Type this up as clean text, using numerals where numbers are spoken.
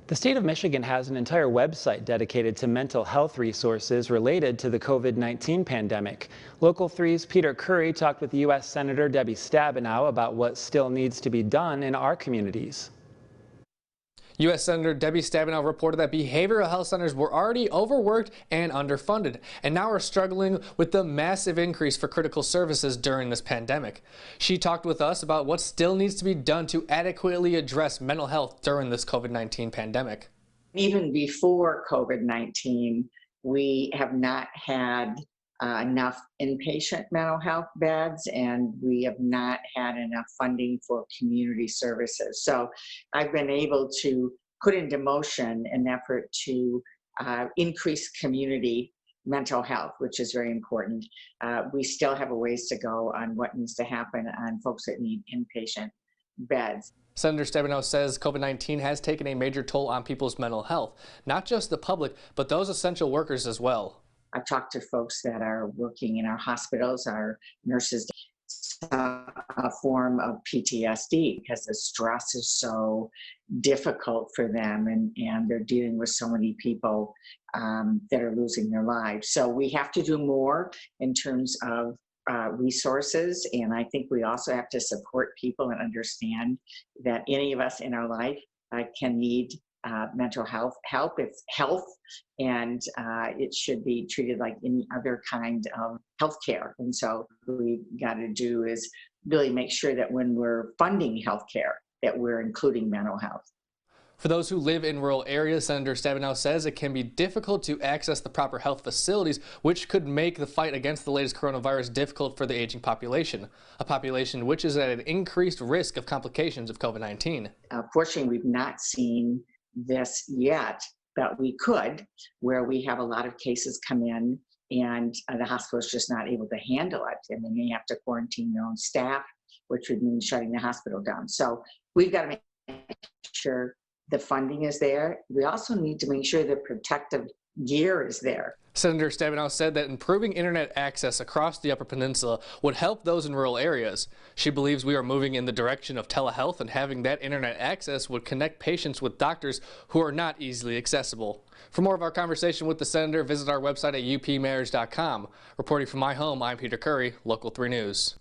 The state of Michigan has an entire website dedicated to mental health resources related to the COVID-19 pandemic. Local 3's Peter Curry talked with U.S. Senator Debbie Stabenow about what still needs to be done in our communities. U.S. Senator Debbie Stabenow reported that behavioral health centers were already overworked and underfunded, and now are struggling with the massive increase for critical services during this pandemic. She talked with us about what still needs to be done to adequately address mental health during this COVID-19 pandemic. Even before COVID-19, we have not had enough inpatient mental health beds, and we have not had enough funding for community services. So I've been able to put into motion an effort to increase community mental health, which is very important. We still have a ways to go on what needs to happen on folks that need inpatient beds. Senator Stabenow says COVID-19 has taken a major toll on people's mental health, not just the public, but those essential workers as well. I've talked to folks that are working in our hospitals, our nurses, a form of PTSD because the stress is so difficult for them, and they're dealing with so many people that are losing their lives. So we have to do more in terms of resources, and I think we also have to support people and understand that any of us in our life can need mental health help. It's health, and it should be treated like any other kind of health care. And so what we've got to do is really make sure that when we're funding health care, that we're including mental health. For those who live in rural areas, Senator Stabenow says it can be difficult to access the proper health facilities, which could make the fight against the latest coronavirus difficult for the aging population, a population which is at an increased risk of complications of COVID-19. Fortunately, we've not seen this yet, but we could, where we have a lot of cases come in and the hospital is just not able to handle it, and they may have to quarantine their own staff, which would mean shutting the hospital down. So we've got to make sure the funding is there. We also need to make sure the protective gear is there. Senator Stabenow said that improving internet access across the Upper Peninsula would help those in rural areas. She believes we are moving in the direction of telehealth, and having that internet access would connect patients with doctors who are not easily accessible. For more of our conversation with the senator, visit our website at upmarriage.com. Reporting from my home, I'm Peter Curry, Local 3 News.